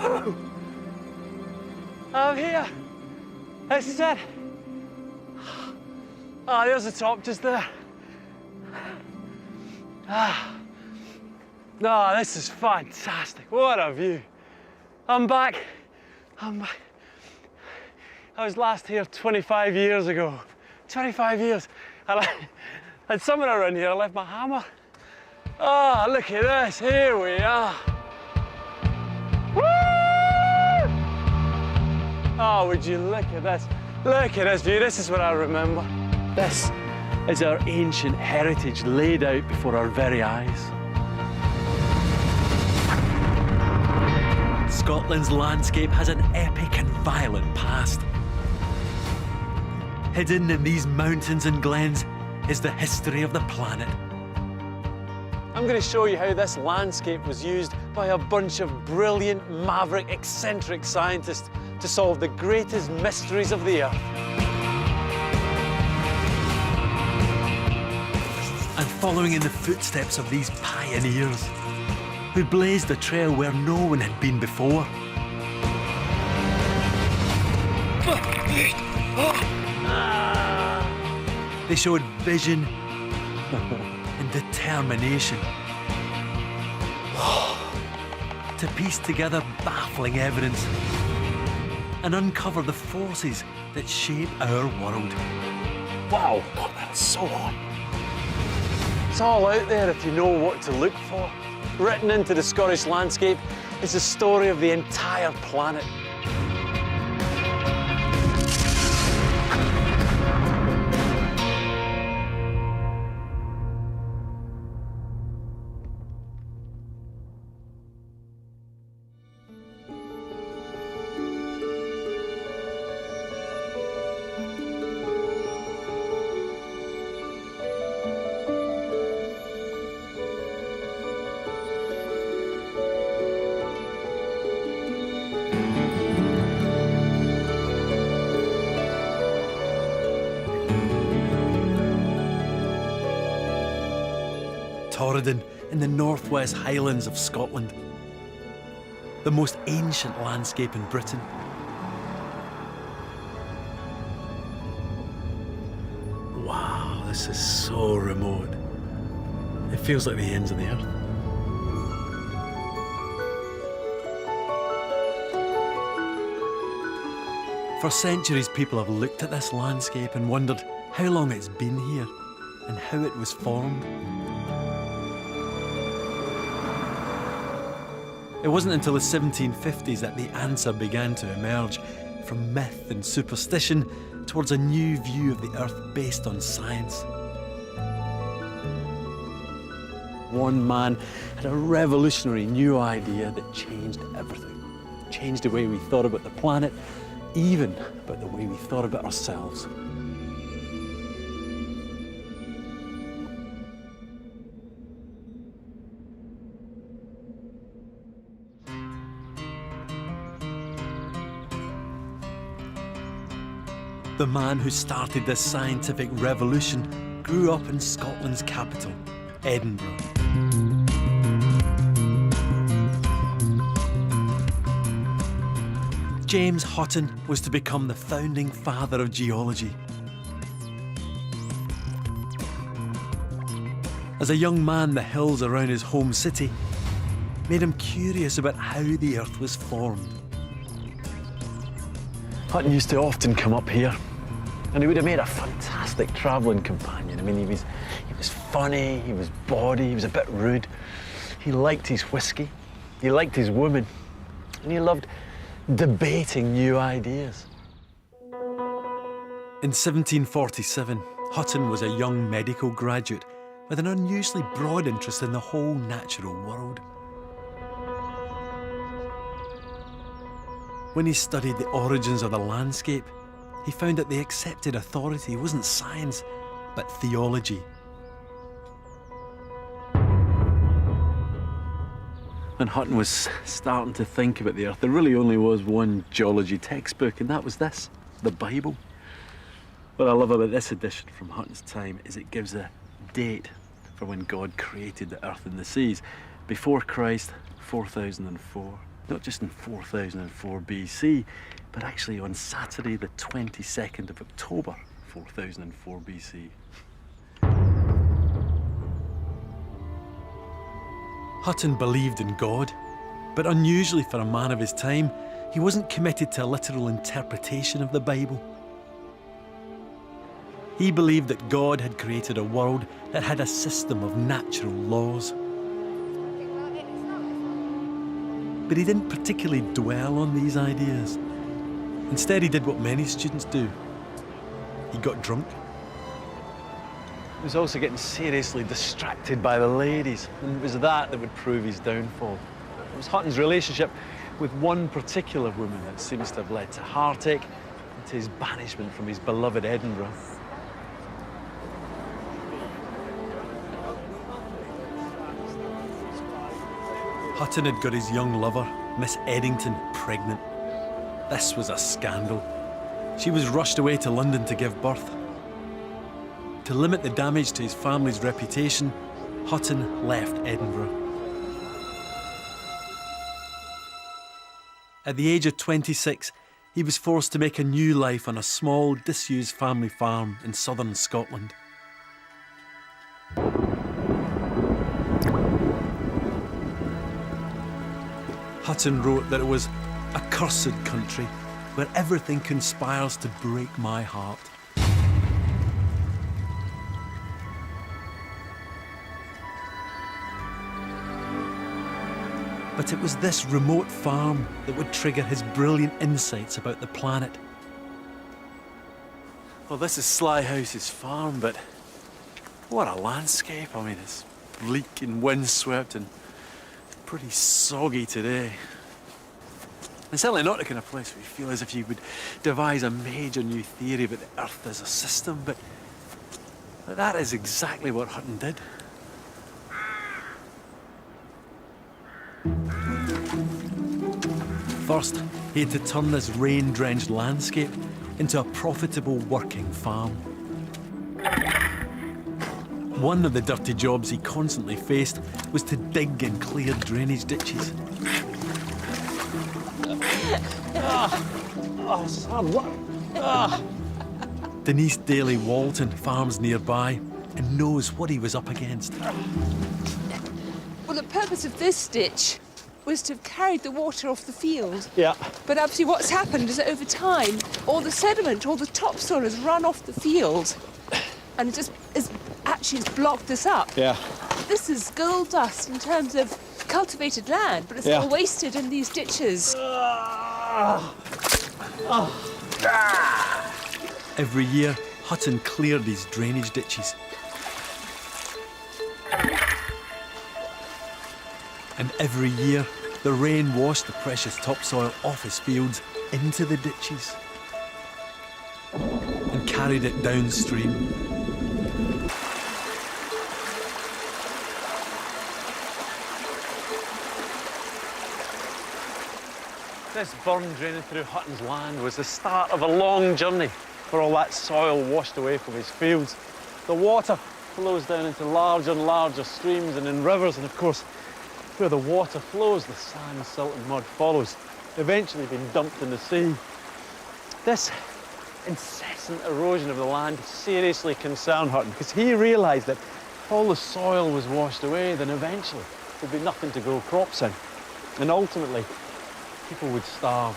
Whoa! I'm here. This is it. Ah, there's the top just there. Ah. No, this is fantastic. What a view. I'm back. I'm back. I was last here 25 years ago. 25 years. And somewhere around here I left my hammer. Oh, look at this. Here we are. Woo! Oh, would you look at this? Look at this view. This is what I remember. This is our ancient heritage laid out before our very eyes. Scotland's landscape has an epic and violent past. Hidden in these mountains and glens is the history of the planet. I'm going to show you how this landscape was used by a bunch of brilliant, maverick, eccentric scientists to solve the greatest mysteries of the Earth. And following in the footsteps of these pioneers, who blazed a trail where no one had been before. They showed vision and determination to piece together baffling evidence and uncover the forces that shape our world. Wow, that's so hot. It's all out there if you know what to look for. Written into the Scottish landscape is the story of the entire planet. Torridon in the northwest Highlands of Scotland. The most ancient landscape in Britain. Wow, this is so remote. It feels like the ends of the earth. For centuries, people have looked at this landscape and wondered how long it's been here and how it was formed. It wasn't until the 1750s that the answer began to emerge, from myth and superstition towards a new view of the Earth based on science. One man had a revolutionary new idea that changed everything. Changed the way we thought about the planet, even about the way we thought about ourselves. The man who started this scientific revolution grew up in Scotland's capital, Edinburgh. James Hutton was to become the founding father of geology. As a young man, the hills around his home city made him curious about how the Earth was formed. Hutton used to often come up here, and he would have made a fantastic travelling companion. I mean, he was funny, he was bawdy, he was a bit rude. He liked his whiskey, he liked his women, and he loved debating new ideas. In 1747, Hutton was a young medical graduate with an unusually broad interest in the whole natural world. When he studied the origins of the landscape, he found that the accepted authority wasn't science, but theology. And Hutton was starting to think about the Earth. There really only was one geology textbook, and that was this, the Bible. What I love about this edition from Hutton's time is it gives a date for when God created the earth and the seas. Before Christ, 4004. not just in 4004 BC, but actually on Saturday, the 22nd of October, 4004 BC. Hutton believed in God, but unusually for a man of his time, he wasn't committed to a literal interpretation of the Bible. He believed that God had created a world that had a system of natural laws. But he didn't particularly dwell on these ideas. Instead, he did what many students do. He got drunk. He was also getting seriously distracted by the ladies, and it was that would prove his downfall. It was Hutton's relationship with one particular woman that seems to have led to heartache and to his banishment from his beloved Edinburgh. Hutton had got his young lover, Miss Eddington, pregnant. This was a scandal. She was rushed away to London to give birth. To limit the damage to his family's reputation, Hutton left Edinburgh. At the age of 26, he was forced to make a new life on a small, disused family farm in southern Scotland. Hutton wrote that it was a cursed country where everything conspires to break my heart. But it was this remote farm that would trigger his brilliant insights about the planet. Well, this is Sly House's farm, but what a landscape. I mean, it's bleak and windswept and pretty soggy today. And certainly not the kind of place where you feel as if you would devise a major new theory about the Earth as a system, but that is exactly what Hutton did. First, he had to turn this rain-drenched landscape into a profitable working farm. One of the dirty jobs he constantly faced was to dig and clear drainage ditches. This is hard work. Denise Daly Walton farms nearby and knows what he was up against. Well, the purpose of this ditch was to have carried the water off the field. Yeah. But obviously what's happened is that over time, all the sediment, all the topsoil has run off the field. And it just has blocked this up. Yeah. This is gold dust in terms of cultivated land, but it's all wasted in these ditches. Every year, Hutton cleared these drainage ditches. And every year, the rain washed the precious topsoil off his fields into the ditches and carried it downstream. This burn draining through Hutton's land was the start of a long journey where all that soil washed away from his fields. The water flows down into larger and larger streams and in rivers, and of course, where the water flows, the sand, silt and mud follows, eventually being dumped in the sea. This incessant erosion of the land seriously concerned Hutton, because he realised that if all the soil was washed away, then eventually there'd be nothing to grow crops in. And ultimately, people would starve.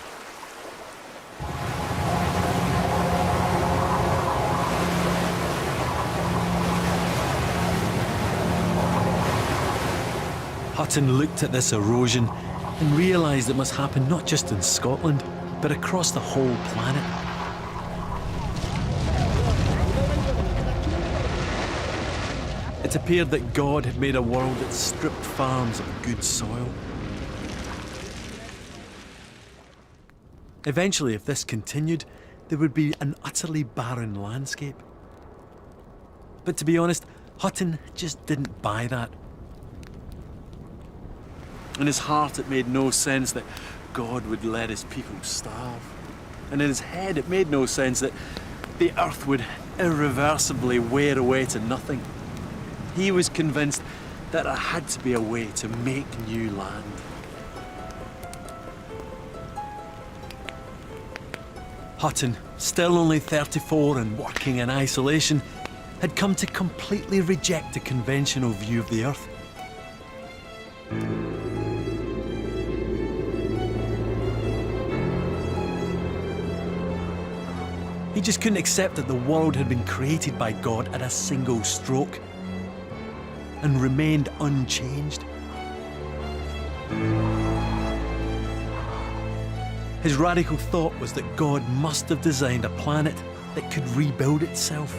Hutton looked at this erosion and realised it must happen not just in Scotland, but across the whole planet. It appeared that God had made a world that stripped farms of good soil. Eventually, if this continued, there would be an utterly barren landscape. But to be honest, Hutton just didn't buy that. In his heart, it made no sense that God would let his people starve. And in his head, it made no sense that the earth would irreversibly wear away to nothing. He was convinced that there had to be a way to make new land. Hutton, still only 34 and working in isolation, had come to completely reject the conventional view of the Earth. He just couldn't accept that the world had been created by God at a single stroke and remained unchanged. His radical thought was that God must have designed a planet that could rebuild itself.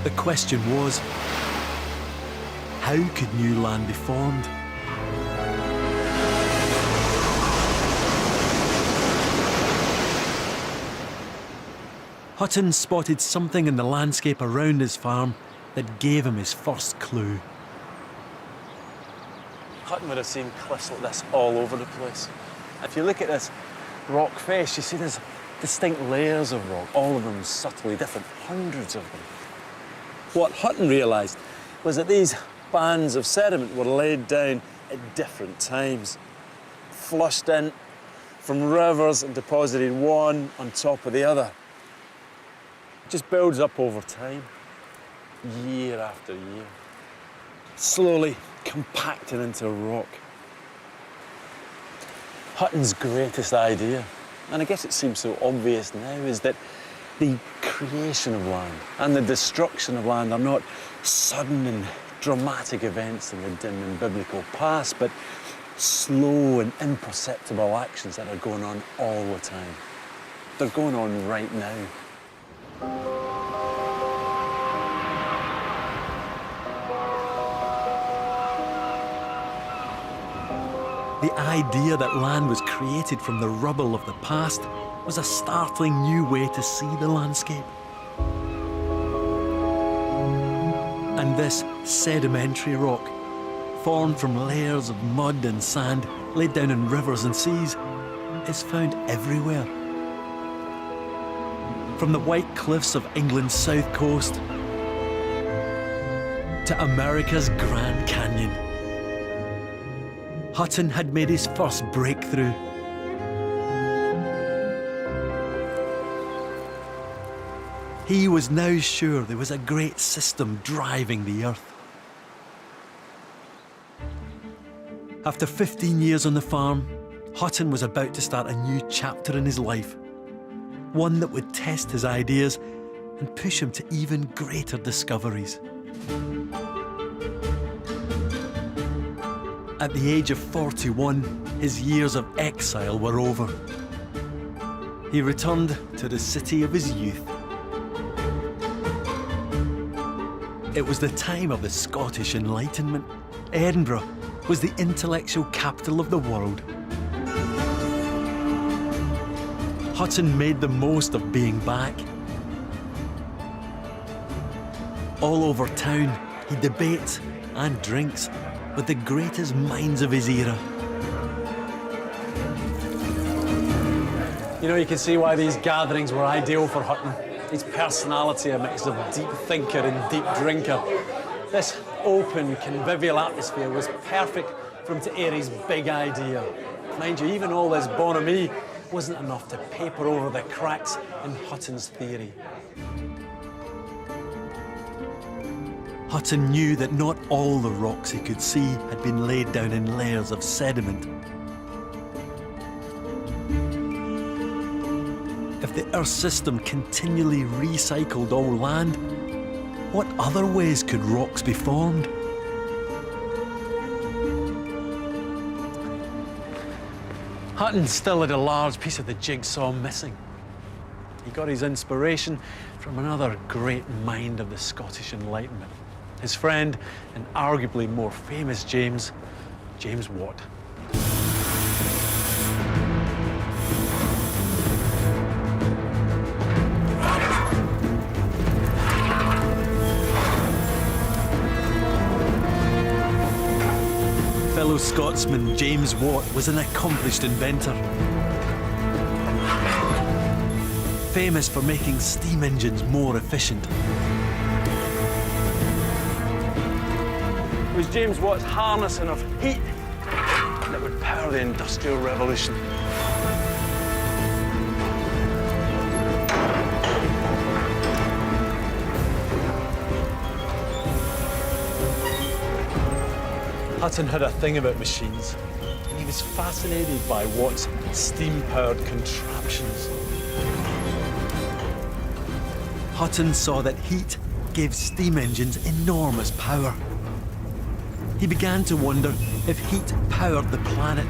The question was, how could new land be formed? Hutton spotted something in the landscape around his farm that gave him his first clue. Hutton would have seen cliffs like this all over the place. If you look at this rock face, you see there's distinct layers of rock, all of them subtly different, hundreds of them. What Hutton realised was that these bands of sediment were laid down at different times, flushed in from rivers and deposited one on top of the other. It just builds up over time, year after year, slowly compacting into rock. Hutton's greatest idea, and I guess it seems so obvious now, is that the creation of land and the destruction of land are not sudden and dramatic events in the dim and biblical past, but slow and imperceptible actions that are going on all the time. They're going on right now. The idea that land was created from the rubble of the past was a startling new way to see the landscape. And this sedimentary rock, formed from layers of mud and sand laid down in rivers and seas, is found everywhere. From the white cliffs of England's south coast to America's Grand Canyon. Hutton had made his first breakthrough. He was now sure there was a great system driving the Earth. After 15 years on the farm, Hutton was about to start a new chapter in his life. One that would test his ideas and push him to even greater discoveries. At the age of 41, his years of exile were over. He returned to the city of his youth. It was the time of the Scottish Enlightenment. Edinburgh was the intellectual capital of the world. Hutton made the most of being back. All over town, he debates and drinks with the greatest minds of his era. You know, you can see why these gatherings were ideal for Hutton. His personality, a mix of deep thinker and deep drinker. This open, convivial atmosphere was perfect for him to air his big idea. Mind you, even all this bonhomie wasn't enough to paper over the cracks in Hutton's theory. Hutton knew that not all the rocks he could see had been laid down in layers of sediment. If the Earth system continually recycled all land, what other ways could rocks be formed? Hutton still had a large piece of the jigsaw missing. He got his inspiration from another great mind of the Scottish Enlightenment. His friend and arguably more famous James Watt. Fellow Scotsman James Watt was an accomplished inventor. Famous for making steam engines more efficient. It was James Watt's harnessing of heat that would power the Industrial Revolution. Hutton had a thing about machines, and he was fascinated by Watt's steam-powered contraptions. Hutton saw that heat gave steam engines enormous power. He began to wonder if heat powered the planet.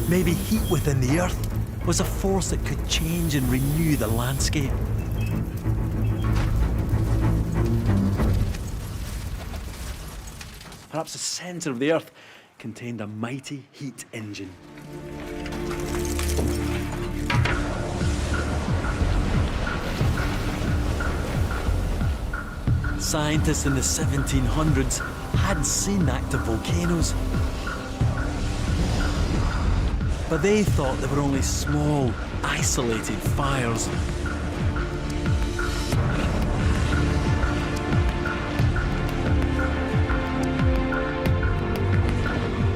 Maybe heat within the Earth was a force that could change and renew the landscape. Perhaps the centre of the Earth contained a mighty heat engine. Scientists in the 1700s had seen active volcanoes, but they thought they were only small, isolated fires.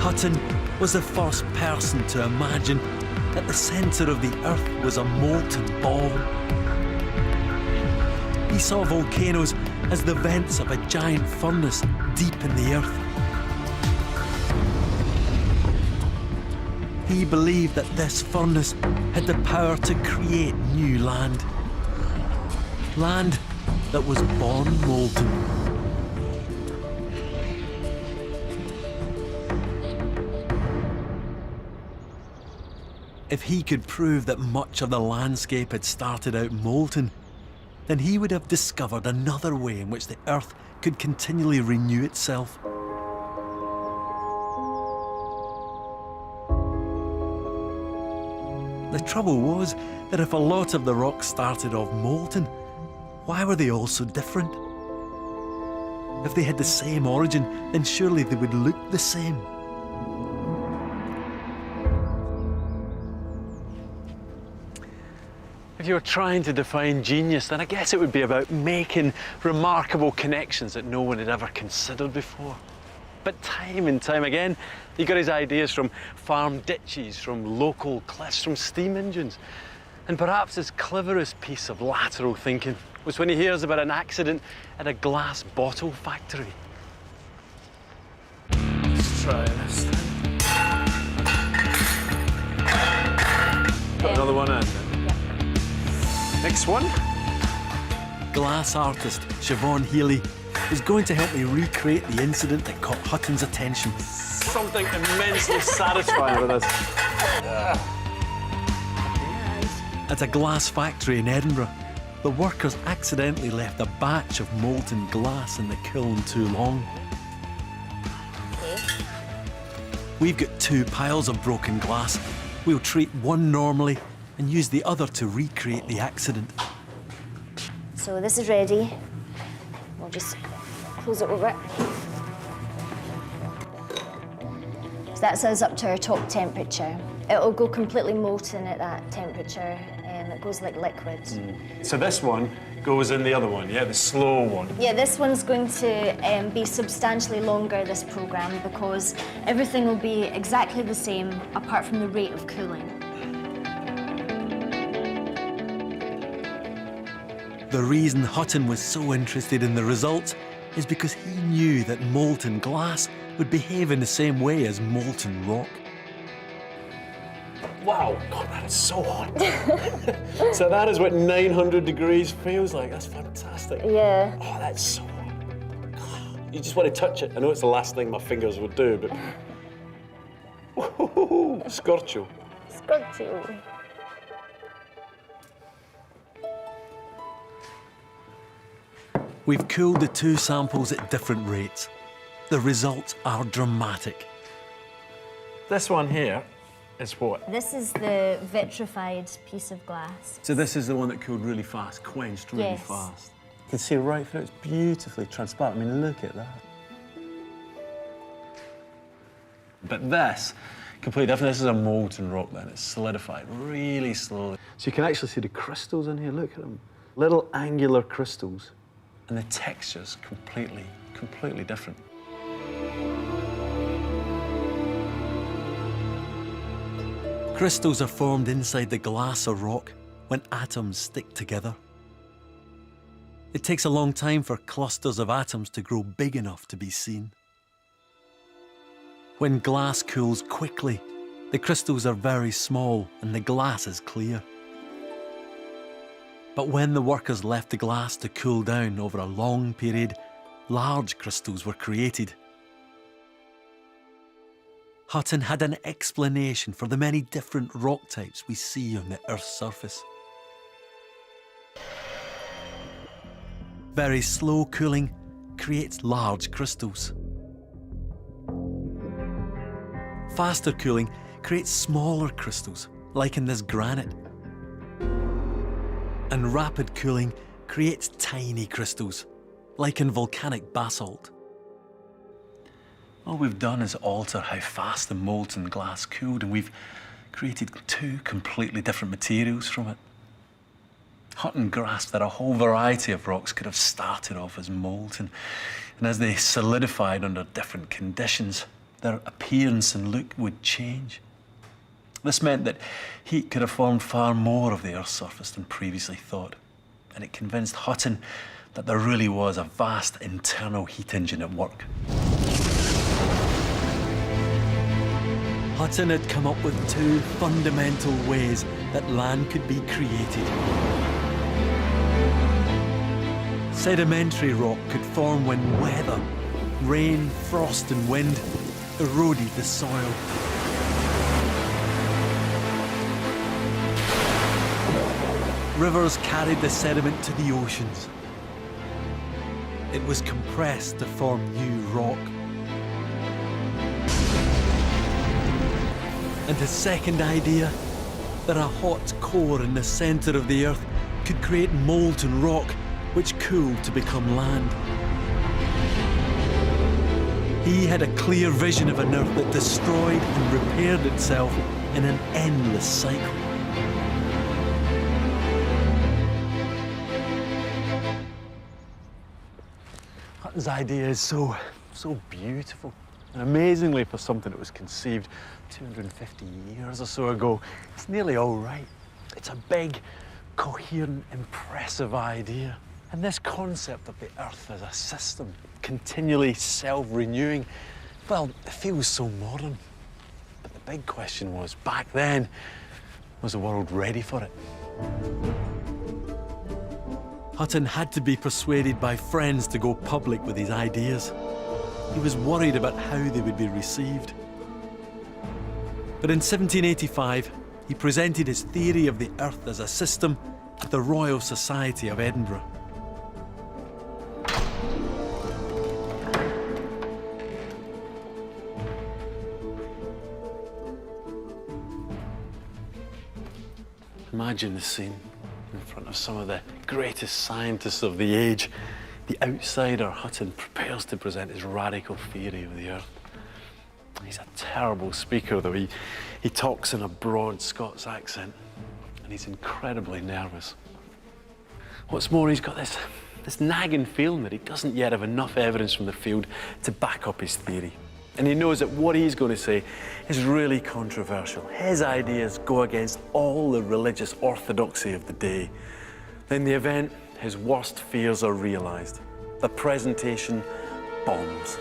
Hutton was the first person to imagine that the centre of the Earth was a molten ball. He saw volcanoes as the vents of a giant furnace deep in the Earth. He believed that this furnace had the power to create new land. Land that was born molten. If he could prove that much of the landscape had started out molten, then he would have discovered another way in which the Earth could continually renew itself. The trouble was that if a lot of the rock started off molten, why were they all so different? If they had the same origin, then surely they would look the same. If you were trying to define genius, then I guess it would be about making remarkable connections that no one had ever considered before. But time and time again, he got his ideas from farm ditches, from local cliffs, from steam engines. And perhaps his cleverest piece of lateral thinking was when he hears about an accident at a glass bottle factory. Let's try this. Put another one in. Next one. Glass artist Siobhan Healy is going to help me recreate the incident that caught Hutton's attention. Something immensely satisfying with this. At a glass factory in Edinburgh, the workers accidentally left a batch of molten glass in the kiln too long. We've got 2 piles of broken glass. We'll treat one normally and use the other to recreate the accident. So this is ready. We'll just close it over. So that's us up to our top temperature. It'll go completely molten at that temperature, and it goes like liquid. So this one goes in the other one, yeah, the slow one. Yeah, this one's going to be substantially longer, this programme, because everything will be exactly the same apart from the rate of cooling. The reason Hutton was so interested in the results is because he knew that molten glass would behave in the same way as molten rock. Wow, God, that is so hot. So that is what 900 degrees feels like. That's fantastic. Yeah. Oh, that's so hot. God, you just want to touch it. I know it's the last thing my fingers would do, but... Woohoo, scorcho. Scorcho. We've cooled the 2 samples at different rates. The results are dramatic. This one here is what? This is the vitrified piece of glass. So this is the one that cooled really fast, quenched really Yes. fast. You can see right through it. It's beautifully transparent. I mean, look at that. But this, completely different. This is a molten rock then. It's solidified really slowly. So you can actually see the crystals in here. Look at them. Little angular crystals. And the texture's completely different. Crystals are formed inside the glass or rock when atoms stick together. It takes a long time for clusters of atoms to grow big enough to be seen. When glass cools quickly, the crystals are very small and the glass is clear. But when the workers left the glass to cool down over a long period, large crystals were created. Hutton had an explanation for the many different rock types we see on the Earth's surface. Very slow cooling creates large crystals. Faster cooling creates smaller crystals, like in this granite. And rapid cooling creates tiny crystals, like in volcanic basalt. All we've done is alter how fast the molten glass cooled, and we've created two completely different materials from it. Hutton grasped that a whole variety of rocks could have started off as molten, and as they solidified under different conditions, their appearance and look would change. This meant that heat could have formed far more of the Earth's surface than previously thought, and it convinced Hutton that there really was a vast internal heat engine at work. Hutton had come up with two fundamental ways that land could be created. Sedimentary rock could form when weather, rain, frost and wind eroded the soil. Rivers carried the sediment to the oceans. It was compressed to form new rock. And his second idea, that a hot core in the centre of the Earth could create molten rock which cooled to become land. He had a clear vision of an Earth that destroyed and repaired itself in an endless cycle. Hutton's idea is so beautiful. And amazingly, for something that was conceived 250 years or so ago, it's nearly all right. It's a big, coherent, impressive idea. And this concept of the Earth as a system, continually self-renewing, well, it feels so modern. But the big question was, back then, was the world ready for it? Hutton had to be persuaded by friends to go public with his ideas. He was worried about how they would be received. But in 1785, he presented his theory of the Earth as a system at the Royal Society of Edinburgh. Imagine the scene in front of some of the greatest scientists of the age. The outsider Hutton prepares to present his radical theory of the Earth. He's a terrible speaker, though. He talks in a broad Scots accent, and he's incredibly nervous. What's more, he's got this nagging feeling that he doesn't yet have enough evidence from the field to back up his theory. And he knows that what he's going to say is really controversial. His ideas go against all the religious orthodoxy of the day. In the event, his worst fears are realised. The presentation bombs.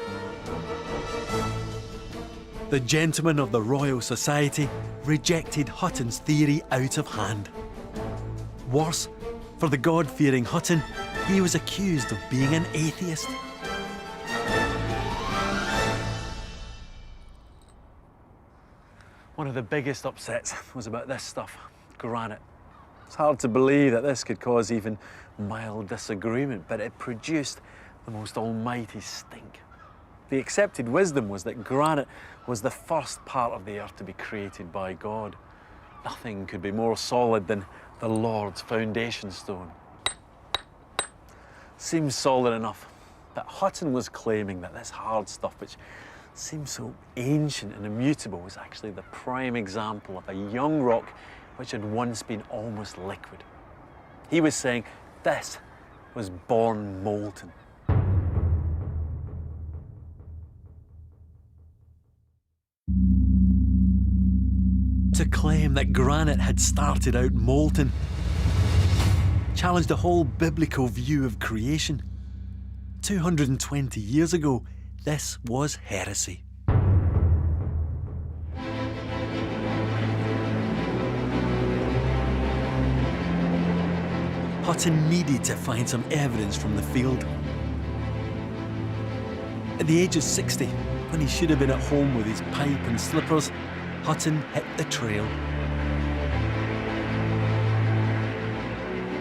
The gentlemen of the Royal Society rejected Hutton's theory out of hand. Worse, for the God-fearing Hutton, he was accused of being an atheist. One of the biggest upsets was about this stuff, granite. It's hard to believe that this could cause even mild disagreement, but it produced the most almighty stink. The accepted wisdom was that granite was the first part of the Earth to be created by God. Nothing could be more solid than the Lord's foundation stone. Seems solid enough, but Hutton was claiming that this hard stuff, which seems so ancient and immutable, was actually the prime example of a young rock which had once been almost liquid. He was saying this was born molten. To claim that granite had started out molten challenged a whole biblical view of creation. 220 years ago, this was heresy. Hutton needed to find some evidence from the field. At the age of 60, when he should have been at home with his pipe and slippers, Hutton hit the trail.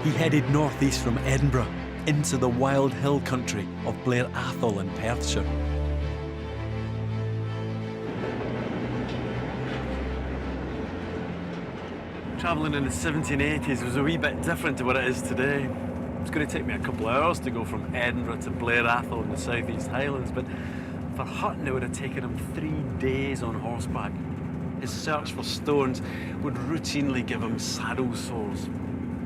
He headed northeast from Edinburgh into the wild hill country of Blair Athol in Perthshire. Travelling in the 1780s was a wee bit different to what it is today. It's going to take me a couple of hours to go from Edinburgh to Blair Athol in the southeast Highlands, but for Hutton it would have taken him 3 days on horseback. His search for stones would routinely give him saddle sores.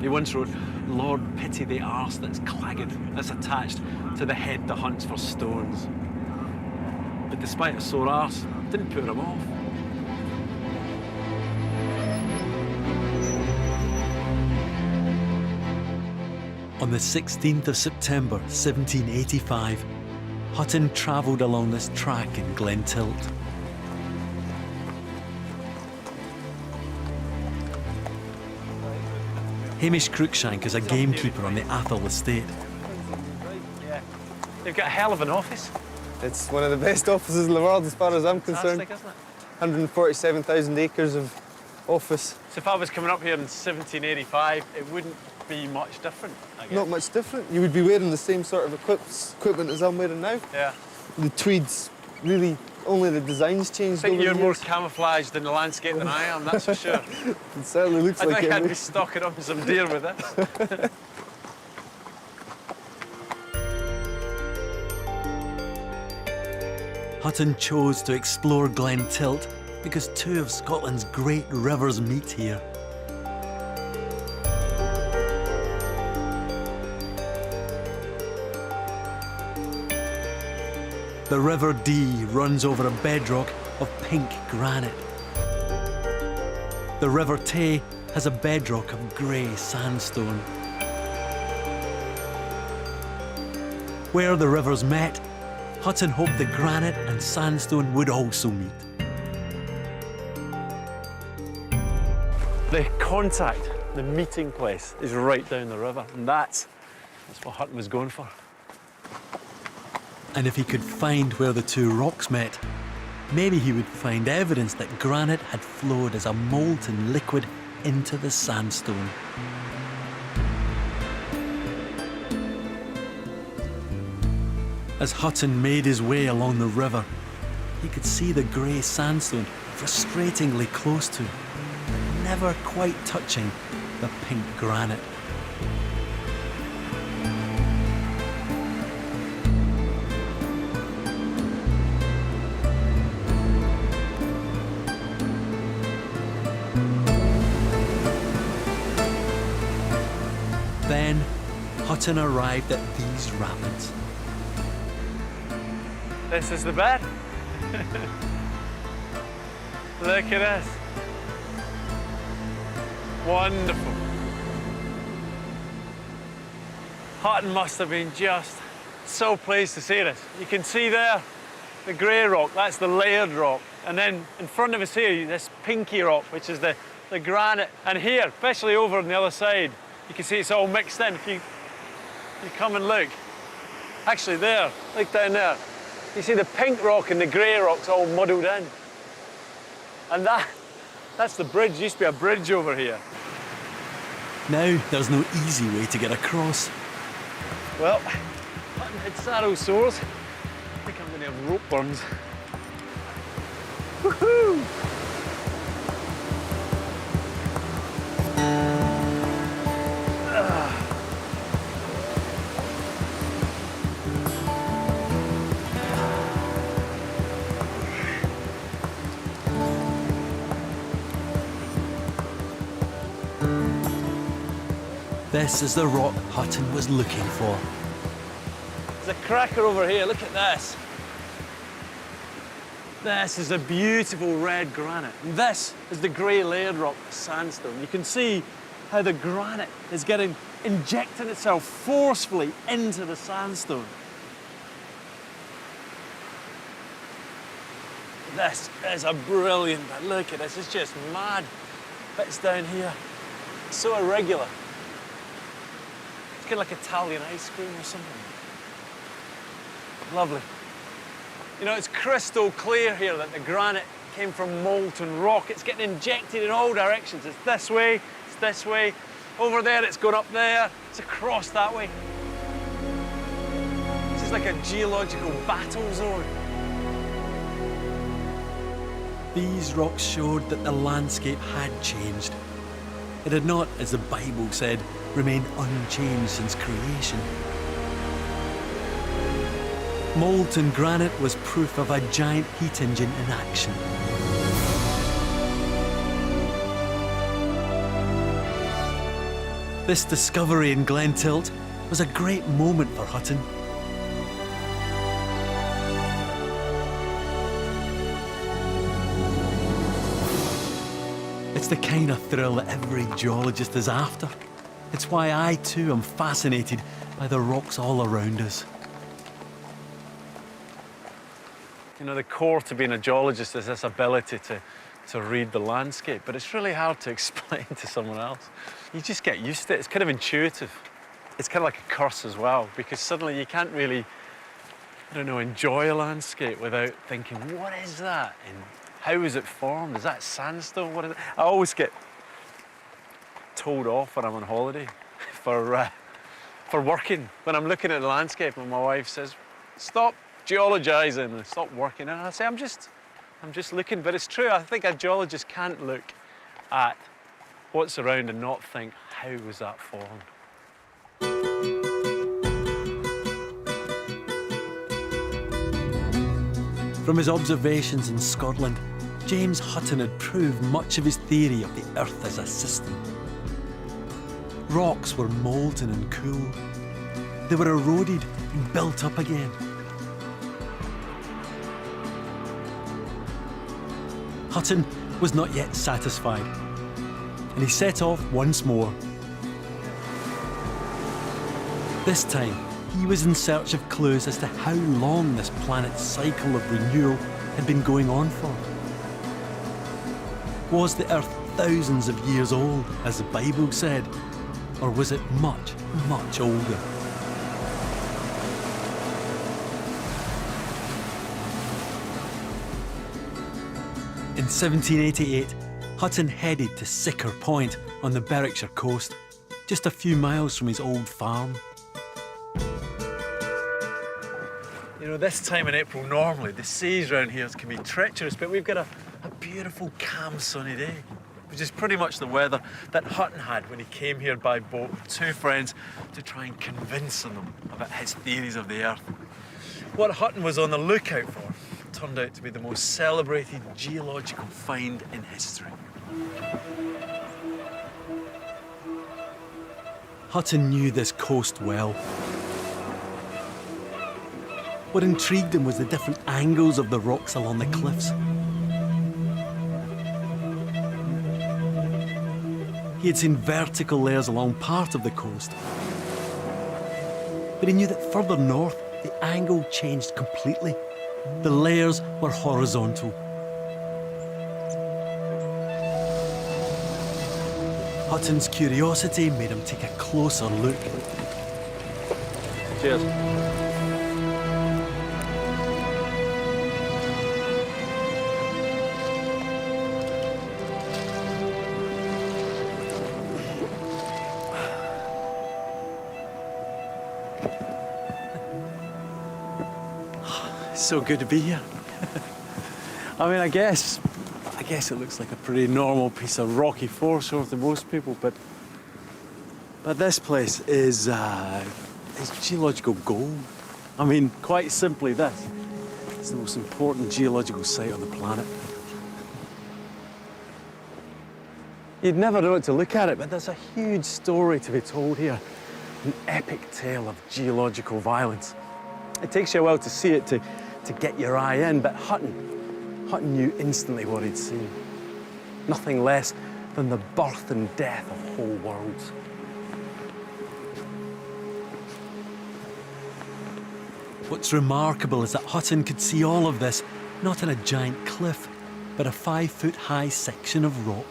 He once wrote, "Lord pity the arse that's clagged, that's attached to the head that hunts for stones." But despite a sore arse, it didn't put him off. On the 16th of September 1785, Hutton travelled along this track in Glentilt. Hamish Cruikshank is a gamekeeper on the Athol estate. Yeah, they've got a hell of an office. It's one of the best offices in the world as far as I'm concerned. Fantastic, isn't it? 147,000 acres of office. So if I was coming up here in 1785, it wouldn't be much different, I guess. Not much different. You would be wearing the same sort of equipment as I'm wearing now. Yeah. The tweeds, really, only the designs changed I think over you're the more years. camouflaged in the landscape than I am, that's for sure. It certainly looks I like think it. I'd be stalking up some deer with this. Hutton chose to explore Glentilt because two of Scotland's great rivers meet here. The River Dee runs over a bedrock of pink granite. The River Tay has a bedrock of grey sandstone. Where the rivers met, Hutton hoped the granite and sandstone would also meet. The contact, the meeting place, is right down the river, and that's what Hutton was going for. And if he could find where the two rocks met, maybe he would find evidence that granite had flowed as a molten liquid into the sandstone. As Hutton made his way along the river, he could see the grey sandstone frustratingly close to, but never quite touching the pink granite. Then Hutton arrived at these rapids. This is the bed. Look at this. Wonderful. Hutton must have been just so pleased to see this. You can see there the grey rock, that's the layered rock. And then in front of us here, this pinky rock, which is the granite. And here, especially over on the other side, you can see it's all mixed in. If you come and look. Actually there, look down there. You see the pink rock and the grey rock's all muddled in. And that's the bridge. There used to be a bridge over here. Now there's no easy way to get across. Well, Hutton had saddle sores. I think I'm going to have rope burns. Woohoo! This is the rock Hutton was looking for. There's a cracker over here, look at this. This is a beautiful red granite. And this is the grey layered rock, sandstone. You can see how the granite is injecting itself forcefully into the sandstone. This is a brilliant bit. Look at this, it's just mad. Bits down here, so irregular. It's kind of like Italian ice cream or something. Lovely. You know, it's crystal clear here that the granite came from molten rock. It's getting injected in all directions. It's this way, it's this way. Over there, it's going up there. It's across that way. This is like a geological battle zone. These rocks showed that the landscape had changed. It had not, as the Bible said, remained unchanged since creation. Molten granite was proof of a giant heat engine in action. This discovery in Glen Tilt was a great moment for Hutton. It's the kind of thrill that every geologist is after. It's why I too am fascinated by the rocks all around us. You know, the core to being a geologist is this ability to read the landscape, but it's really hard to explain to someone else. You just get used to it. It's kind of intuitive. It's kind of like a curse as well, because suddenly you can't really, I don't know, enjoy a landscape without thinking, what is that? And how is it formed? Is that sandstone? What is it? I always get told off when I'm on holiday for working. When I'm looking at the landscape and my wife says, stop geologizing and stop working. And I say, I'm just looking. But it's true, I think a geologist can't look at what's around and not think, how was that formed? From his observations in Scotland, James Hutton had proved much of his theory of the Earth as a system. Rocks were molten and cool. They were eroded and built up again. Hutton was not yet satisfied, and he set off once more. This time, he was in search of clues as to how long this planet's cycle of renewal had been going on for. Was the Earth thousands of years old, as the Bible said, or was it much, much older? In 1788, Hutton headed to Sicker Point on the Berwickshire coast, just a few miles from his old farm. You know, this time in April, normally the seas around here can be treacherous, but we've got a beautiful, calm, sunny day, which is pretty much the weather that Hutton had when he came here by boat with two friends to try and convince them about his theories of the Earth. What Hutton was on the lookout for turned out to be the most celebrated geological find in history. Hutton knew this coast well. What intrigued him was the different angles of the rocks along the cliffs. He had seen vertical layers along part of the coast, but he knew that further north, the angle changed completely. The layers were horizontal. Hutton's curiosity made him take a closer look. Cheers. So good to be here. I mean, I guess it looks like a pretty normal piece of rocky foreshore to most people, but this place is geological gold. I mean, quite simply, this is the most important geological site on the planet. You'd never know it to look at it, but there's a huge story to be told here, an epic tale of geological violence. It takes you a while to see it, to get your eye in, but Hutton knew instantly what he'd seen. Nothing less than the birth and death of whole worlds. What's remarkable is that Hutton could see all of this, not in a giant cliff, but a 5-foot-high section of rock.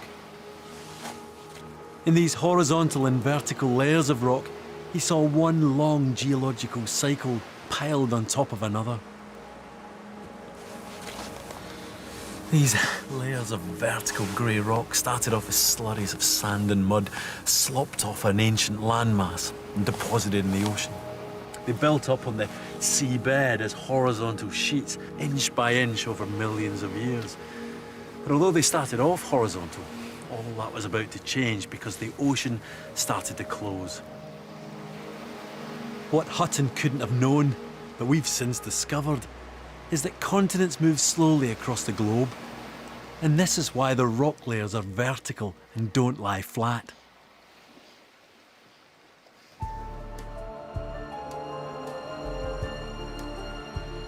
In these horizontal and vertical layers of rock, he saw one long geological cycle piled on top of another. These layers of vertical grey rock started off as slurries of sand and mud slopped off an ancient landmass and deposited in the ocean. They built up on the seabed as horizontal sheets, inch by inch over millions of years. But although they started off horizontal, all that was about to change because the ocean started to close. What Hutton couldn't have known, but we've since discovered, is that continents move slowly across the globe. And this is why the rock layers are vertical and don't lie flat.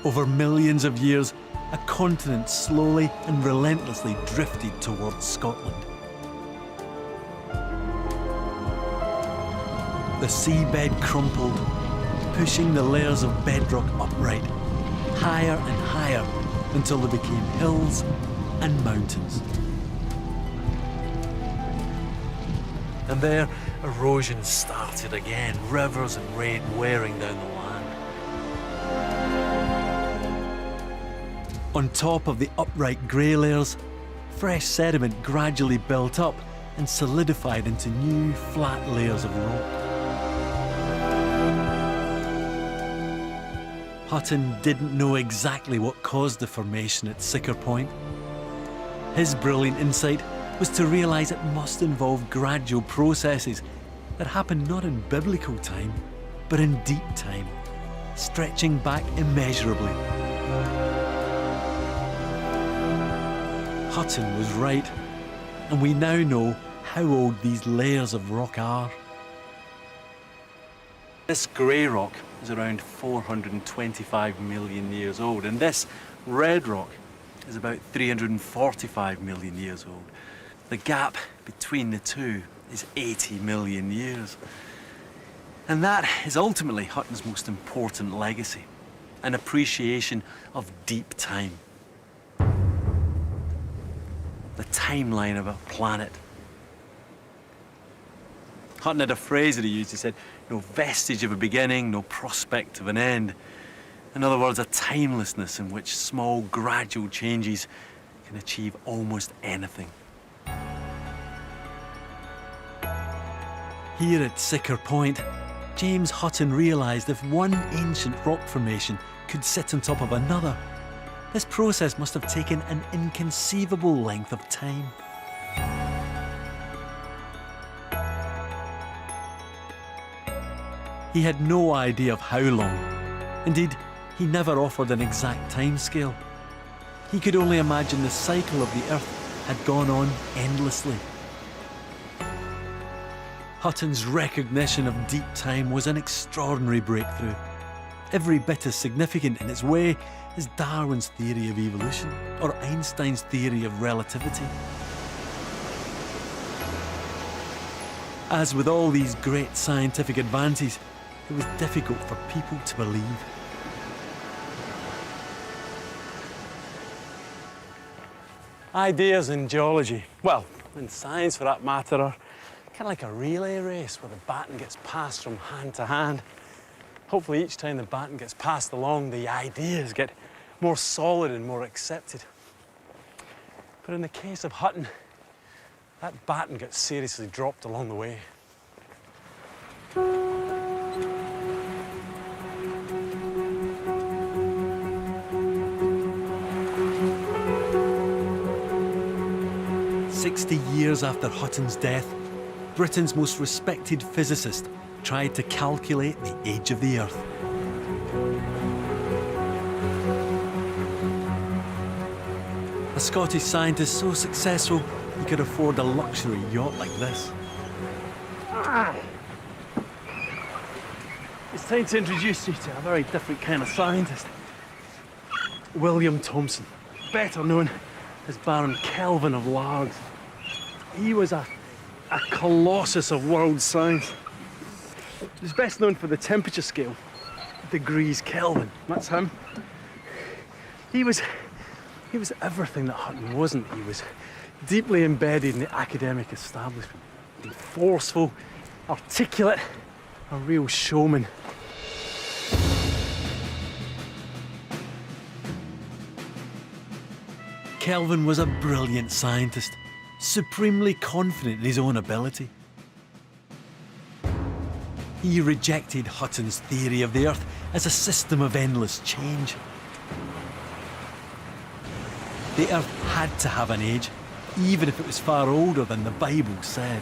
Over millions of years, a continent slowly and relentlessly drifted towards Scotland. The seabed crumpled, pushing the layers of bedrock upright, higher and higher, until they became hills and mountains. And there, erosion started again, rivers and rain wearing down the land. On top of the upright grey layers, fresh sediment gradually built up and solidified into new, flat layers of rock. Hutton didn't know exactly what caused the formation at Sicker Point. His brilliant insight was to realise it must involve gradual processes that happened not in biblical time, but in deep time, stretching back immeasurably. Hutton was right, and we now know how old these layers of rock are. This grey rock is around 425 million years old, and this red rock is about 345 million years old. The gap between the two is 80 million years. And that is ultimately Hutton's most important legacy, an appreciation of deep time. The timeline of a planet. Hutton had a phrase that he used. He said, no vestige of a beginning, no prospect of an end. In other words, a timelessness in which small, gradual changes can achieve almost anything. Here at Sicker Point, James Hutton realised if one ancient rock formation could sit on top of another, this process must have taken an inconceivable length of time. He had no idea of how long. Indeed, he never offered an exact timescale. He could only imagine the cycle of the Earth had gone on endlessly. Hutton's recognition of deep time was an extraordinary breakthrough, every bit as significant in its way as Darwin's theory of evolution or Einstein's theory of relativity. As with all these great scientific advances, it was difficult for people to believe. Ideas in geology, well, in science for that matter, are kind of like a relay race where the baton gets passed from hand to hand. Hopefully each time the baton gets passed along, the ideas get more solid and more accepted. But in the case of Hutton, that baton gets seriously dropped along the way. "60 years after Hutton's death, Britain's most respected physicist tried to calculate the age of the Earth. A Scottish scientist so successful he could afford a luxury yacht like this. It's time to introduce you to a very different kind of scientist. William Thomson, better known as Baron Kelvin of Largs. He was a colossus of world science. He's best known for the temperature scale, degrees Kelvin. That's him. He was everything that Hutton wasn't. He was deeply embedded in the academic establishment. Forceful, articulate, A real showman. Kelvin was a brilliant scientist, supremely confident in his own ability. He rejected Hutton's theory of the Earth as a system of endless change. The Earth had to have an age, even if it was far older than the Bible said.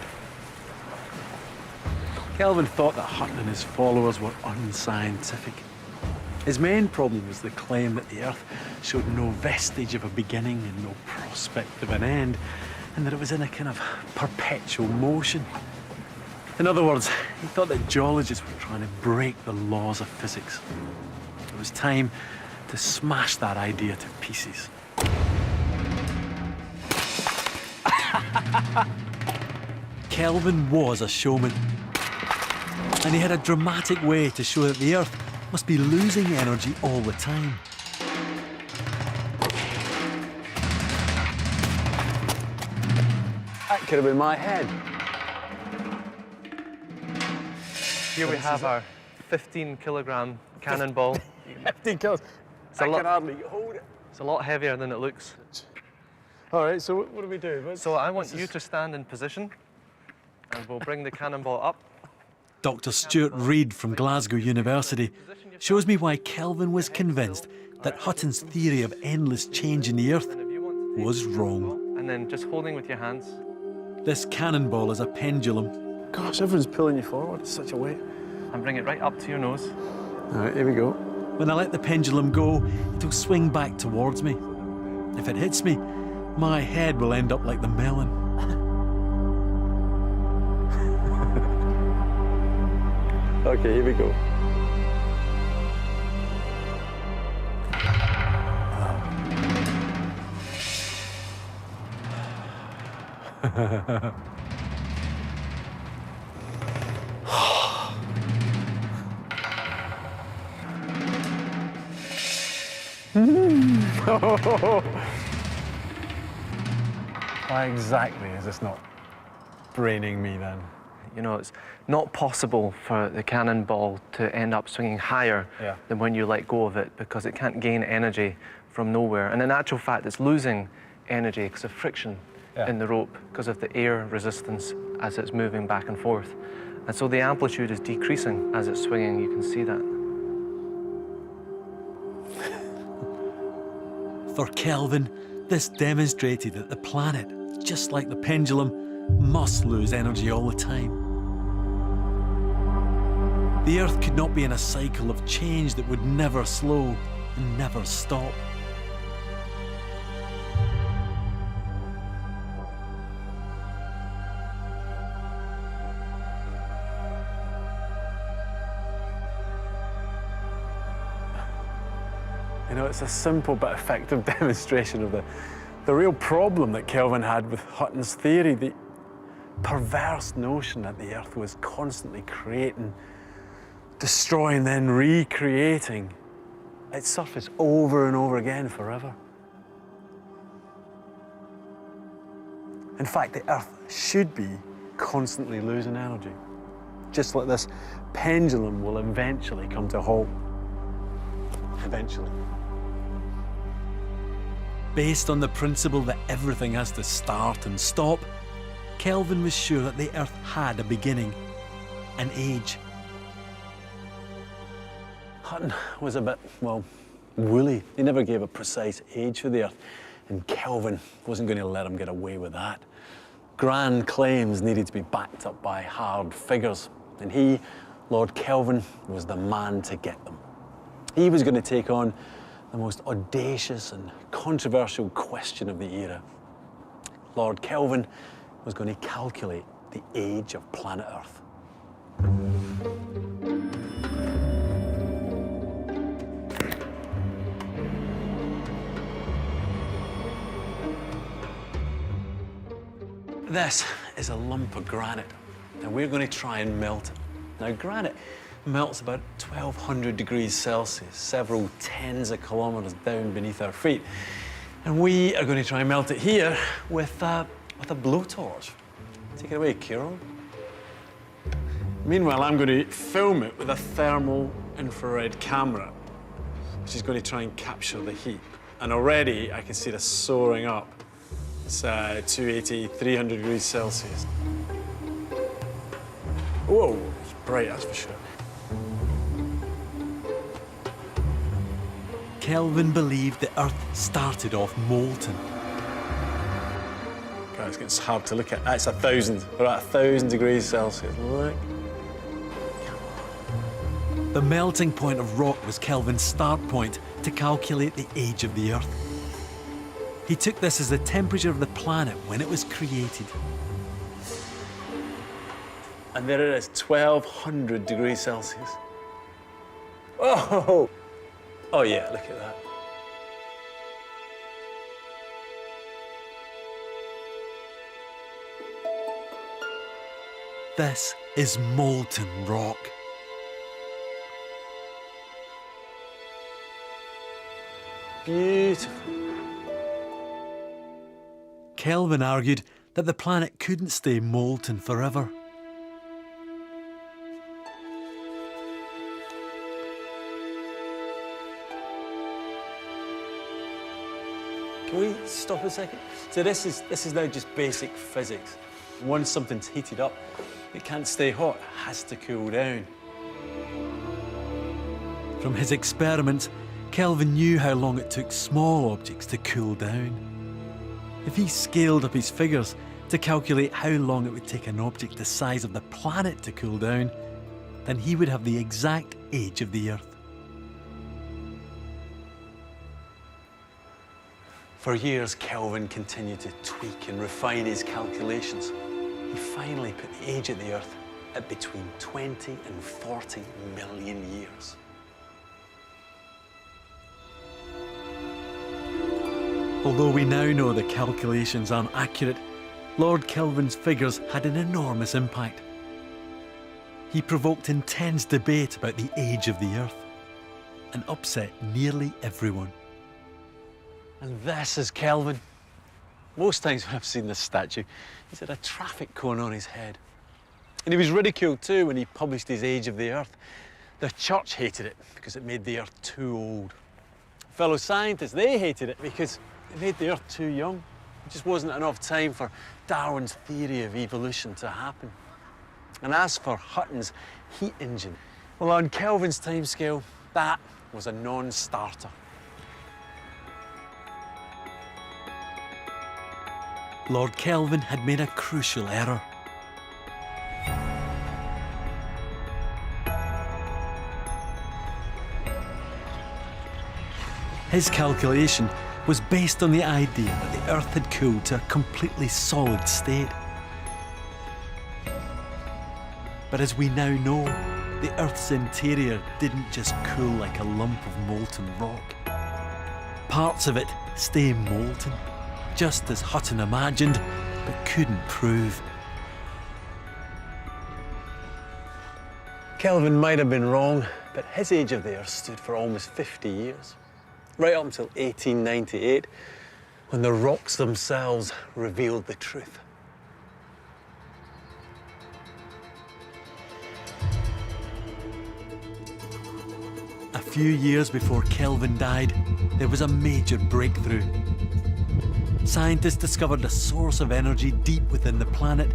Kelvin thought that Hutton and his followers were unscientific. His main problem was the claim that the Earth showed no vestige of a beginning and no prospect of an end, and that it was in a kind of perpetual motion. In other words, he thought that geologists were trying to break the laws of physics. It was time to smash that idea to pieces. Kelvin was a showman, and he had a dramatic way to show that the Earth must be losing energy all the time. That could have been my head. Here we have our 15-kilogram cannonball. 15 kilos. I can hardly hold it. It's a lot heavier than it looks. All right, so what do we do? So I want you to stand in position, and we'll bring the cannonball up. Dr. Stuart Reid from Glasgow University shows me why Kelvin was convinced that Hutton's theory of endless change in the Earth was wrong. And then just holding with your hands. This cannonball is a pendulum. Gosh, everyone's pulling you forward. It's such a weight. And bring it right up to your nose. All right, here we go. When I let the pendulum go, it'll swing back towards me. If it hits me, my head will end up like the melon. Okay, here we go. Why exactly is this not braining me then? You know, it's not possible for the cannonball to end up swinging higher than when you let go of it, because it can't gain energy from nowhere. And in actual fact, it's losing energy because of friction in the rope, because of the air resistance as it's moving back and forth. And so the amplitude is decreasing as it's swinging. You can see that. For Kelvin, this demonstrated that the planet, just like the pendulum, must lose energy all the time. The Earth could not be in a cycle of change that would never slow and never stop. You know, it's a simple but effective demonstration of the real problem that Kelvin had with Hutton's theory, the perverse notion that the Earth was constantly creating, destroying, then recreating its surface over and over again forever. In fact, the Earth should be constantly losing energy, just like this pendulum will eventually come to a halt. Eventually. Based on the principle that everything has to start and stop, Kelvin was sure that the Earth had a beginning, an age. Hutton was a bit, well, woolly. He never gave a precise age for the Earth, and Kelvin wasn't going to let him get away with that. Grand claims needed to be backed up by hard figures, and he, Lord Kelvin, was the man to get them. He was going to take on the most audacious and controversial question of the era. Lord Kelvin was going to calculate the age of planet Earth. This is a lump of granite, and we're going to try and melt it. Now, granite melts about 1200 degrees Celsius, several tens of kilometers down beneath our feet. And we are going to try and melt it here with a blowtorch. Take it away, Kieran. Meanwhile, I'm going to film it with a thermal infrared camera, which is going to try and capture the heat. And already I can see this soaring up. It's 280, 300 degrees Celsius. Whoa, it's bright, that's for sure. Kelvin believed the Earth started off molten. Guys, it's hard to look at. That's 1,000. We're at 1,000 degrees Celsius. Look. The melting point of rock was Kelvin's start point to calculate the age of the Earth. He took this as the temperature of the planet when it was created. And there it is, 1,200 degrees Celsius. Oh! Oh yeah, look at that. This is molten rock. Beautiful. Kelvin argued that the planet couldn't stay molten forever. Can we stop a second? So this is now just basic physics. Once something's heated up, it can't stay hot, it has to cool down. From his experiments, Kelvin knew how long it took small objects to cool down. If he scaled up his figures to calculate how long it would take an object the size of the planet to cool down, then he would have the exact age of the Earth. For years, Kelvin continued to tweak and refine his calculations. He finally put the age of the Earth at between 20 and 40 million years. Although we now know the calculations aren't accurate, Lord Kelvin's figures had an enormous impact. He provoked intense debate about the age of the Earth and upset nearly everyone. And this is Kelvin. Most times when I've seen this statue, he's had a traffic cone on his head. And he was ridiculed too when he published his age of the Earth. The church hated it because it made the Earth too old. Fellow scientists, they hated it because it made the Earth too young. It just wasn't enough time for Darwin's theory of evolution to happen. And as for Hutton's heat engine, well, on Kelvin's timescale, that was a non-starter. Lord Kelvin had made a crucial error. His calculation was based on the idea that the Earth had cooled to a completely solid state. But as we now know, the Earth's interior didn't just cool like a lump of molten rock. Parts of it stay molten, just as Hutton imagined, but couldn't prove. Kelvin might have been wrong, but his age of the Earth stood for almost 50 years. Right up until 1898, when the rocks themselves revealed the truth. A few years before Kelvin died, there was a major breakthrough. Scientists discovered a source of energy deep within the planet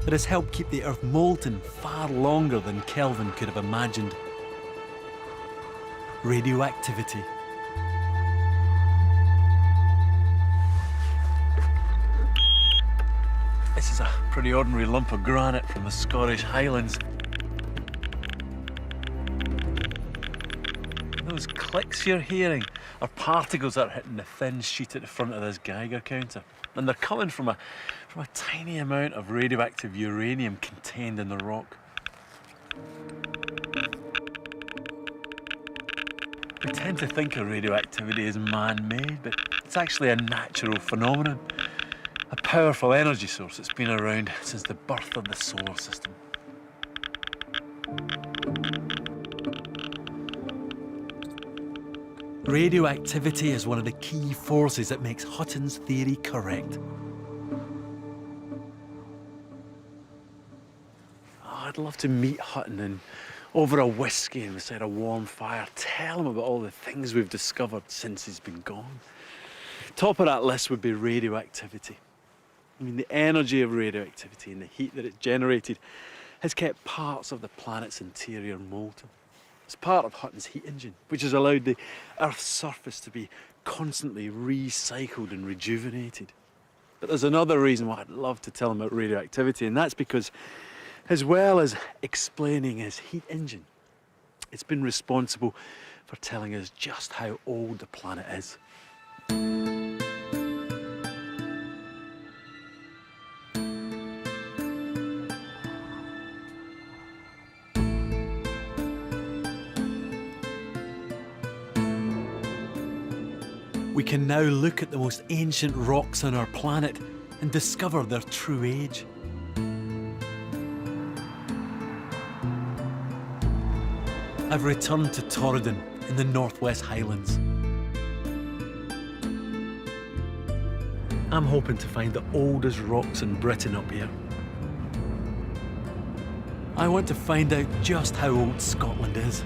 that has helped keep the Earth molten far longer than Kelvin could have imagined. Radioactivity. This is a pretty ordinary lump of granite from the Scottish Highlands. Those clicks you're hearing are particles that are hitting the thin sheet at the front of this Geiger counter. And they're coming from a tiny amount of radioactive uranium contained in the rock. We tend to think of radioactivity as man-made, but it's actually a natural phenomenon. A powerful energy source that's been around since the birth of the solar system. Radioactivity is one of the key forces that makes Hutton's theory correct. Oh I'd love to meet Hutton and over a whiskey and beside a warm fire, tell him about all the things we've discovered since he's been gone. Top of that list would be radioactivity. I mean, the energy of radioactivity and the heat that it generated has kept parts of the planet's interior molten. It's part of Hutton's heat engine, which has allowed the Earth's surface to be constantly recycled and rejuvenated. But there's another reason why I'd love to tell him about radioactivity, and that's because, as well as explaining his heat engine, it's been responsible for telling us just how old the planet is. We can now look at the most ancient rocks on our planet and discover their true age. I've returned to Torridon in the Northwest Highlands. I'm hoping to find the oldest rocks in Britain up here. I want to find out just how old Scotland is,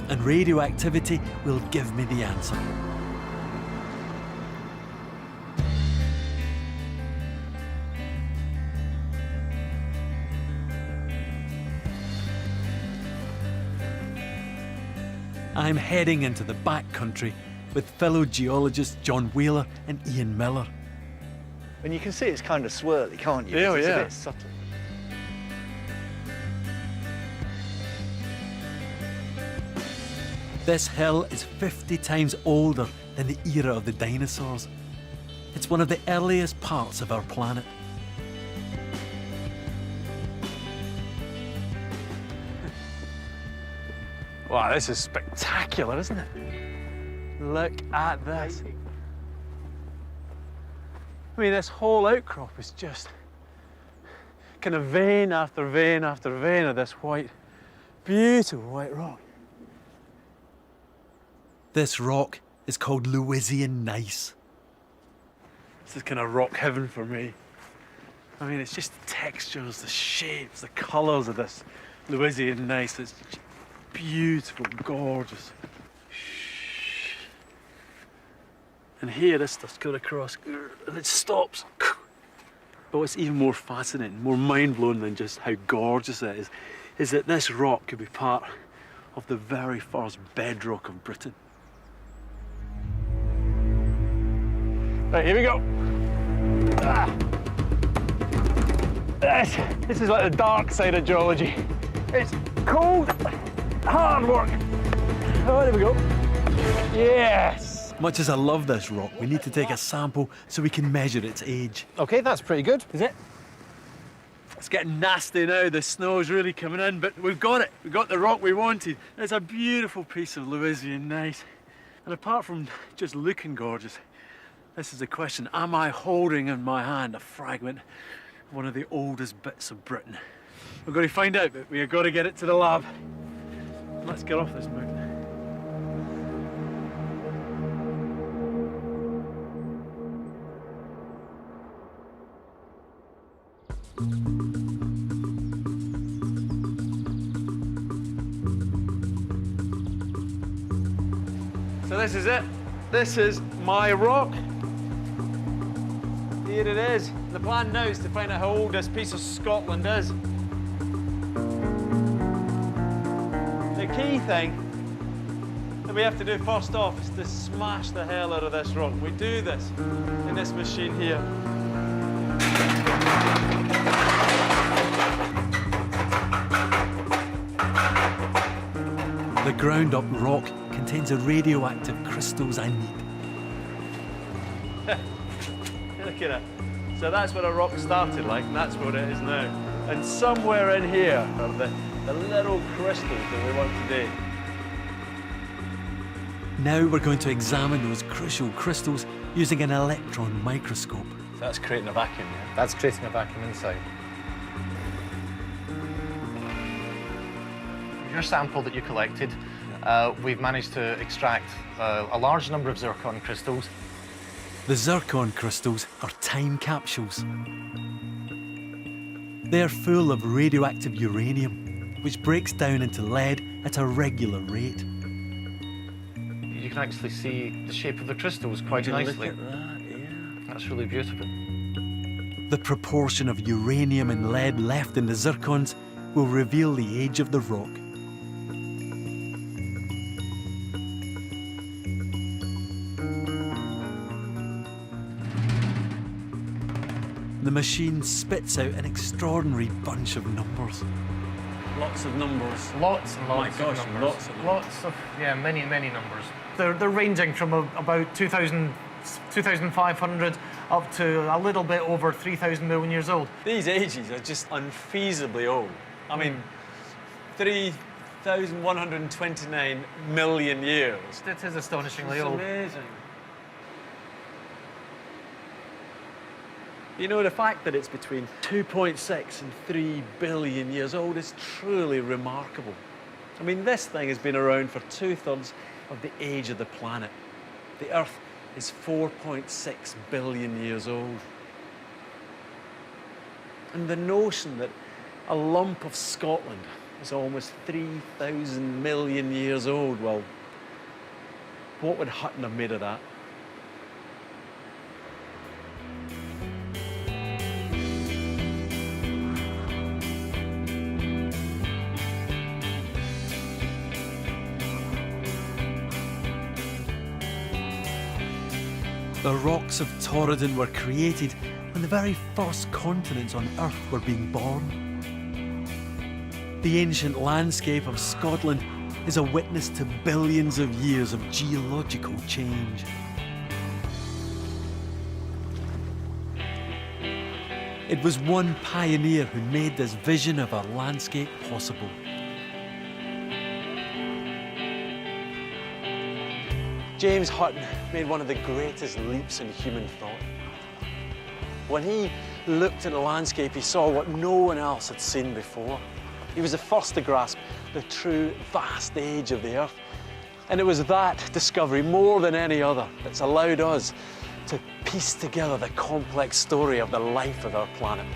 and radioactivity will give me the answer. I'm heading into the backcountry with fellow geologists John Wheeler and Ian Miller. And you can see it's kind of swirly, can't you? Yeah, It's yeah. a bit subtle. This hill is 50 times older than the era of the dinosaurs. It's one of the earliest parts of our planet. Wow, this is spectacular, isn't it? Look at this. I mean, this whole outcrop is just kind of vein after vein after vein of this white, beautiful white rock. This rock is called Lewisian gneiss. This is kind of rock heaven for me. I mean, it's just the textures, the shapes, the colours of this Lewisian gneiss. It's beautiful, gorgeous. And here this stuff's got across and it stops. But what's even more fascinating, more mind-blowing than just how gorgeous it is that this rock could be part of the very first bedrock of Britain. Right, here we go. Ah. This is like the dark side of geology. It's cold, hard work. Oh, there we go. Yes. Much as I love this rock, we need to take a sample so we can measure its age. Okay, that's pretty good. Is it? It's getting nasty now, the snow's really coming in, but we've got it. We've got the rock we wanted. It's a beautiful piece of Lewisian gneiss. And apart from just looking gorgeous, this is the question: am I holding in my hand a fragment of one of the oldest bits of Britain? We're going to find out, but we've got to get it to the lab. Let's get off this mountain. So this is it. This is my rock. Here it is. The plan now is to find out how old this piece of Scotland is. The key thing that we have to do first off is to smash the hell out of this rock. We do this in this machine here. The ground-up rock contains the radioactive crystals I need. Look at it. So that's what a rock started like, and that's what it is now. And somewhere in here are the little crystals that we want today. Now we're going to examine those crucial crystals using an electron microscope. So that's creating a vacuum, yeah? That's creating a vacuum inside. Your sample that you collected, we've managed to extract a large number of zircon crystals. The zircon crystals are time capsules. They're full of radioactive uranium, which breaks down into lead at a regular rate. You can actually see the shape of the crystals quite nicely. Look at that, yeah. That's really beautiful. The proportion of uranium and lead left in the zircons will reveal the age of the rock. The machine spits out an extraordinary bunch of numbers. Lots of numbers. Lots and lots My gosh, of numbers. lots of numbers. Lots of, yeah, many, many numbers. They're ranging from about 2,500 up to a little bit over 3,000 million years old. These ages are just unfeasibly old. I mean, 3,129 million years. It is astonishingly It's old. amazing. You know, the fact that it's between 2.6 and 3 billion years old is truly remarkable. I mean, this thing has been around for 2/3 of the age of the planet. The Earth is 4.6 billion years old. And the notion that a lump of Scotland is almost 3,000 million years old, well, what would Hutton have made of that? The rocks of Torridon were created when the very first continents on Earth were being born. The ancient landscape of Scotland is a witness to billions of years of geological change. It was one pioneer who made this vision of a landscape possible. James Hutton made one of the greatest leaps in human thought. When he looked at the landscape, he saw what no one else had seen before. He was the first to grasp the true vast age of the Earth. And it was that discovery, more than any other, that's allowed us to piece together the complex story of the life of our planet.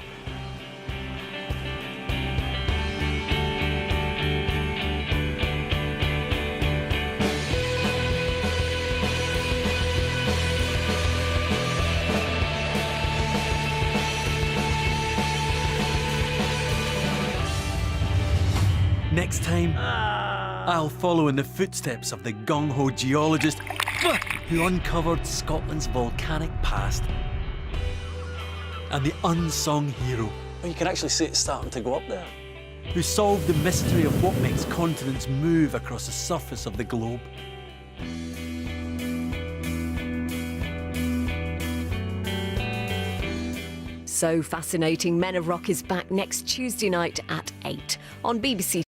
Next time, I'll follow in the footsteps of the gung-ho geologist who uncovered Scotland's volcanic past, and the unsung hero Well, you can actually see it starting to go up there. who solved the mystery of what makes continents move across the surface of the globe. So Fascinating Men of Rock is back next Tuesday night at 8 on BBC